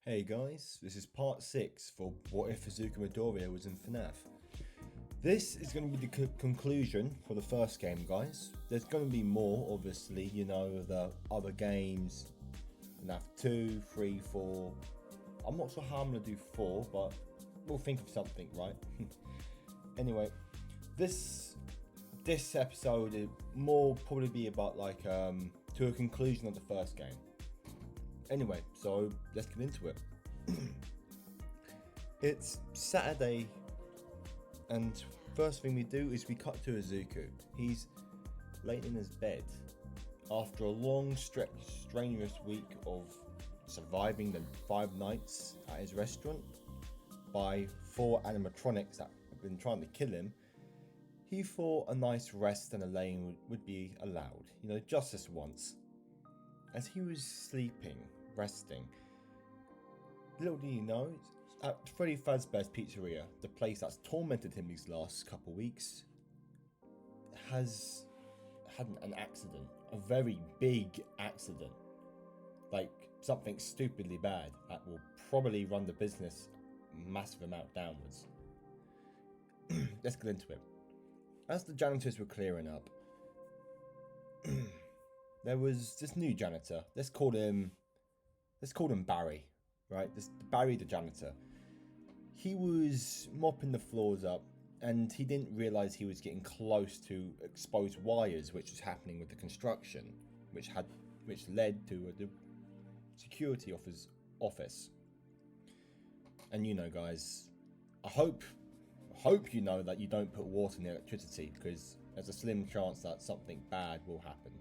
Hey guys, this is part 6 for What If Izuku Midoriya was in FNAF. This is going to be the conclusion for the first game, guys. There's going to be more, obviously, the other games, FNAF 2, 3, 4. I'm not sure how I'm going to do 4, but we'll think of something, right? Anyway, this episode will more probably be about to a conclusion of the first game. Anyway, so let's get into it. It's Saturday, and first thing we do is we cut to Izuku. He's laying in his bed after a long, strenuous week of surviving the 5 nights at his restaurant by 4 animatronics that have been trying to kill him. He thought a nice rest and a laying would be allowed, just this once. As he was sleeping, resting, little do you know, at Freddy Fazbear's Pizzeria, the place that's tormented him these last couple weeks, has had an accident, a very big accident, like something stupidly bad that will probably run the business a massive amount downwards. Let's get into it. As the janitors were clearing up, there was this new janitor. Let's call him Barry, right? This Barry the janitor. He was mopping the floors up, and he didn't realise he was getting close to exposed wires, which was happening with the construction, which led to the security office. And guys, I hope you know that you don't put water in the electricity, because there's a slim chance that something bad will happen.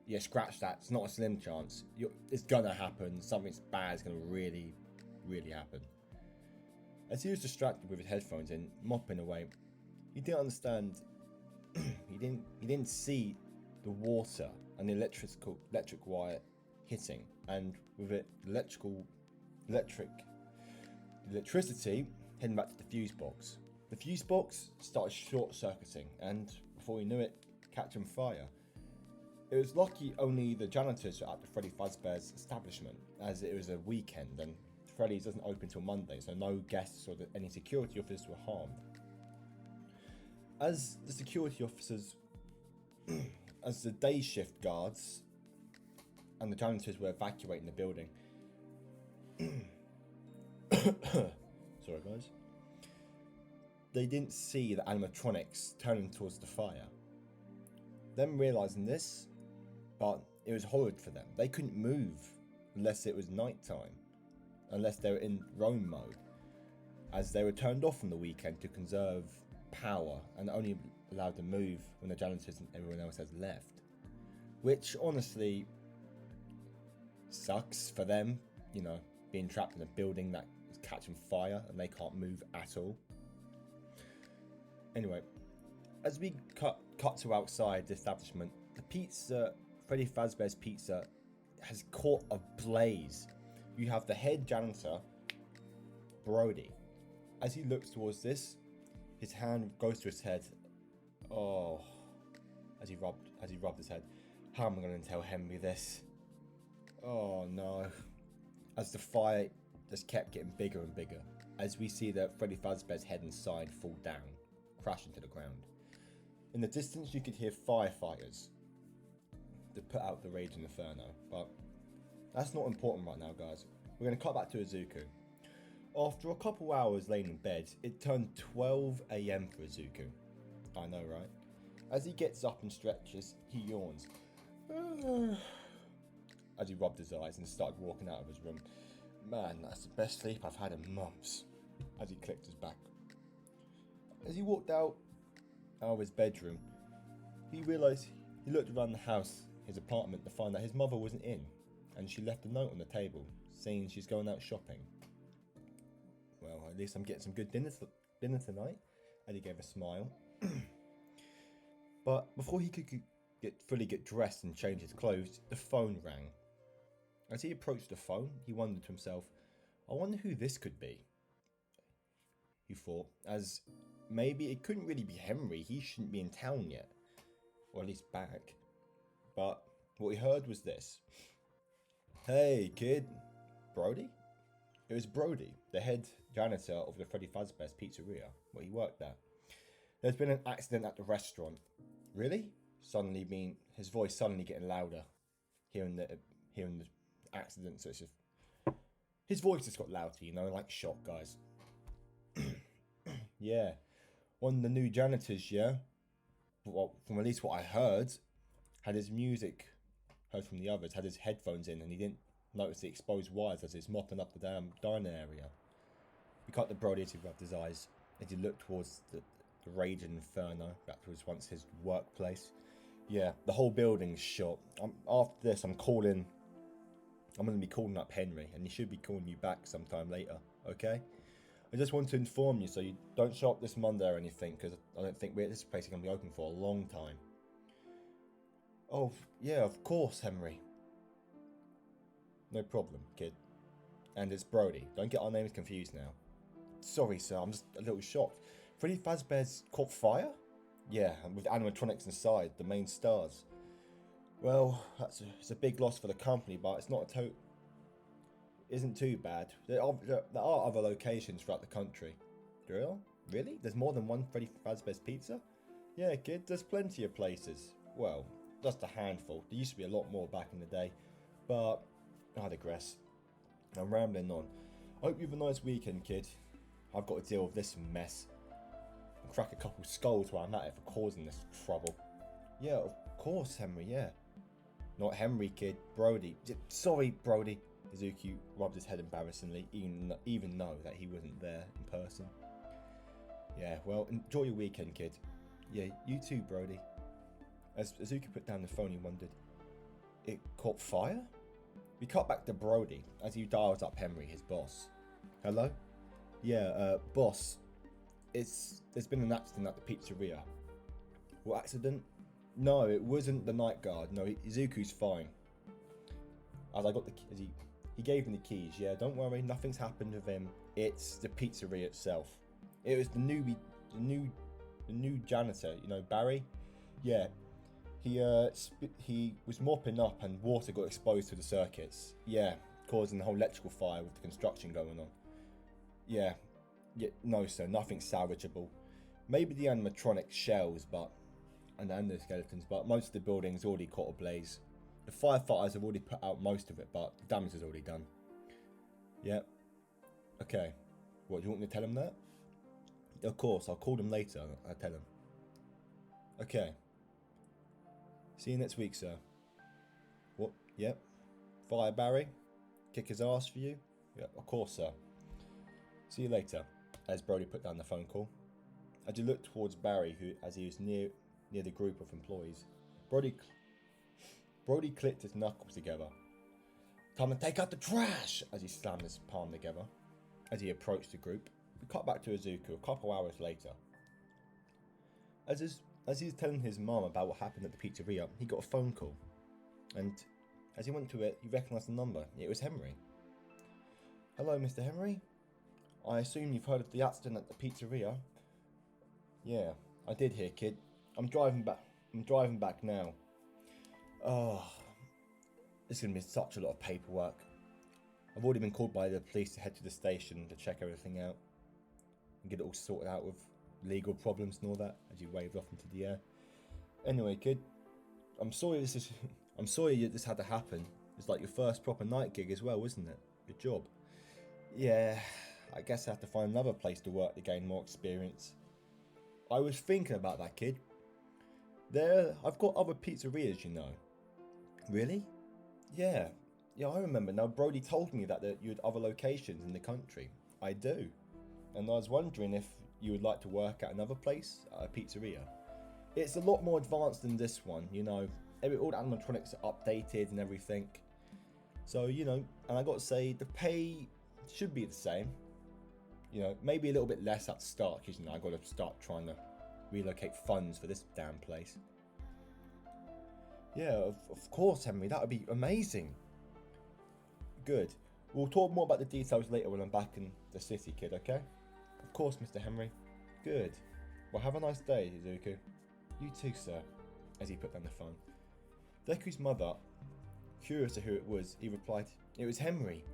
Yeah, scratch that. It's not a slim chance. It's gonna happen. Something bad is gonna really, really happen. As he was distracted with his headphones in, mopping away, he didn't understand. he didn't see the water and the electric wire hitting, and with it, electricity heading back to the fuse box. The fuse box started short-circuiting, and before he knew it, catching fire. It was lucky only the janitors were at the Freddy Fazbear's establishment, as it was a weekend and Freddy's doesn't open till Monday, so no guests or any security officers were harmed. As the security officers, as the day shift guards and the janitors were evacuating the building, sorry guys, they didn't see the animatronics turning towards the fire. Them realising this, but it was horrid for them. They couldn't move unless it was nighttime, unless they were in roam mode, as they were turned off on the weekend to conserve power and only allowed to move when the janitors and everyone else has left. Which honestly sucks for them, being trapped in a building that is catching fire and they can't move at all. Anyway, as we cut to outside the establishment, the pizza, Freddy Fazbear's Pizza, has caught a blaze. You have the head janitor, Brody. As he looks towards this, his hand goes to his head. Oh, as he rubbed his head. How am I going to tell Henry this? Oh no. As the fire just kept getting bigger and bigger, as we see that Freddy Fazbear's head and side fall down, crash into the ground. In the distance, you could hear firefighters to put out the raging inferno, but that's not important right now, guys. We're going to cut back to Izuku. After a couple hours laying in bed, it turned 12 AM for Izuku. I know, right? As he gets up and stretches, he yawns. As he rubbed his eyes and started walking out of his room. Man, that's the best sleep I've had in months. As he clicked his back. As he walked out of his bedroom, he realised he looked around the house, his apartment, to find that his mother wasn't in, and she left a note on the table saying she's going out shopping. Well, at least I'm getting some good dinner tonight. And he gave a smile. But before he could fully get dressed and change his clothes, the phone rang. As he approached the phone, he wondered to himself, I wonder who this could be. He thought, as maybe it couldn't really be Henry, he shouldn't be in town yet. Or at least back. But what he heard was this. Hey, kid. Brody? It was Brody, the head janitor of the Freddy Fazbear's Pizzeria, where he worked there. There's been an accident at the restaurant. Really? His voice suddenly getting louder. Hearing the accident, so it's just... His voice just got louder, you know, like shot, guys. Yeah. One of the new janitors, yeah? Well, from at least what I heard, had his music heard from the others, had his headphones in, and he didn't notice the exposed wires as he's mopping up the damn dining area. He cut the Brody as he rubbed his eyes as he looked towards the raging inferno that was once his workplace. Yeah, the whole building's shot. After this, I'm going to be calling up Henry, and he should be calling you back sometime later, okay? I just want to inform you so you don't show up this Monday or anything, because I don't think this place is going to be open for a long time. Oh, yeah, of course, Henry. No problem, kid. And it's Brody. Don't get our names confused now. Sorry, sir, I'm just a little shocked. Freddy Fazbear's caught fire? Yeah, and with animatronics inside, the main stars. Well, it's a big loss for the company, but it's not isn't too bad. There are other locations throughout the country. Really? There's more than one Freddy Fazbear's Pizza? Yeah, kid, there's plenty of places. Well, just a handful. There used to be a lot more back in the day. But, I digress. I'm rambling on. Hope you have a nice weekend, kid. I've got to deal with this mess. And crack a couple skulls while I'm at it for causing this trouble. Yeah, of course, Henry, yeah. Not Henry, kid. Brody. Sorry, Brody. Izuku rubbed his head embarrassingly, even though that he wasn't there in person. Yeah, well, enjoy your weekend, kid. Yeah, you too, Brody. As Izuku put down the phone, he wondered, it caught fire? We cut back to Brody as he dials up Henry, his boss. Hello? Yeah, boss. There's been an accident at the pizzeria. What accident? No, it wasn't the night guard. No, Izuku's fine. He gave me the keys. Yeah, don't worry, nothing's happened with him. It's the pizzeria itself. It was the new janitor, you know, Barry. Yeah, he was mopping up and water got exposed to the circuits. Yeah, causing the whole electrical fire with the construction going on. Yeah, no, sir, nothing salvageable. Maybe the animatronic shells, and the skeletons, but most of the building's already caught ablaze. The firefighters have already put out most of it, but the damage is already done. Yeah. Okay. What, do you want me to tell him that? Of course, I'll call him later. I'll tell him. Okay. See you next week, sir. What? Yep. Fire Barry? Kick his ass for you? Yep, of course, sir. See you later. As Brody put down the phone call. As he looked towards Barry, as he was near the group of employees, Brody clicked his knuckles together. Time to take out the trash! As he slammed his palm together. As he approached the group, we cut back to Izuku a couple hours later. As he was telling his mum about what happened at the pizzeria, he got a phone call. And as he went to it, he recognised the number. It was Henry. Hello, Mr. Henry? I assume you've heard of the accident at the pizzeria? Yeah, I did hear, kid. I'm driving back now. Oh, this is going to be such a lot of paperwork. I've already been called by the police to head to the station to check everything out and get it all sorted out with legal problems and all that, as you waved off into the air. Anyway, kid, I'm sorry this had to happen. It's like your first proper night gig as well, isn't it? Good job. Yeah, I guess I have to find another place to work to gain more experience. I was thinking about that, kid. I've got other pizzerias, you know. Really? Yeah, I remember. Now, Brody told me that you had other locations in the country. I do. And I was wondering if you would like to work at another place, a pizzeria. It's a lot more advanced than this one, you know. All the animatronics are updated and everything. So, you know, and I got to say, the pay should be the same. You know, maybe a little bit less at the start, because, you know, I got to start trying to relocate funds for this damn place. Yeah, of course, Henry, that would be amazing. Good. We'll talk more about the details later when I'm back in the city, kid, okay? Of course, Mr. Henry. Good. Well, have a nice day, Izuku. You too, sir, as he put down the phone. Deku's mother, curious to who it was, he replied, it was Henry.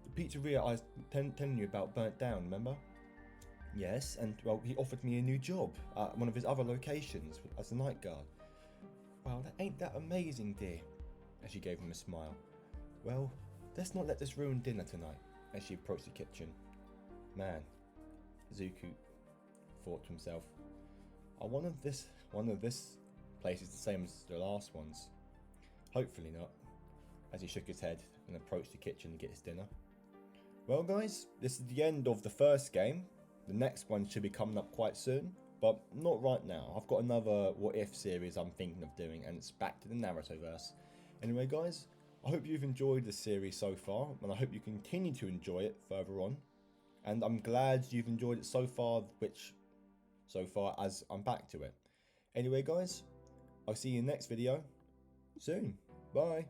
The pizzeria I was telling you about burnt down, remember? Yes, and well, he offered me a new job at one of his other locations as a night guard. Well, ain't that amazing, dear? As she gave him a smile. Well, let's not let this ruin dinner tonight, as she approached the kitchen. Man, Izuku thought to himself, I wonder if this place is the same as the last ones. Hopefully not, as he shook his head and approached the kitchen to get his dinner. Well guys, this is the end of the first game. The next one should be coming up quite soon, but not right now. I've got another What If series I'm thinking of doing, and it's back to the Narutoverse. Anyway guys, I hope you've enjoyed the series so far, and I hope you continue to enjoy it further on. And I'm glad you've enjoyed it so far, as I'm back to it. Anyway guys, I'll see you in the next video soon. Bye.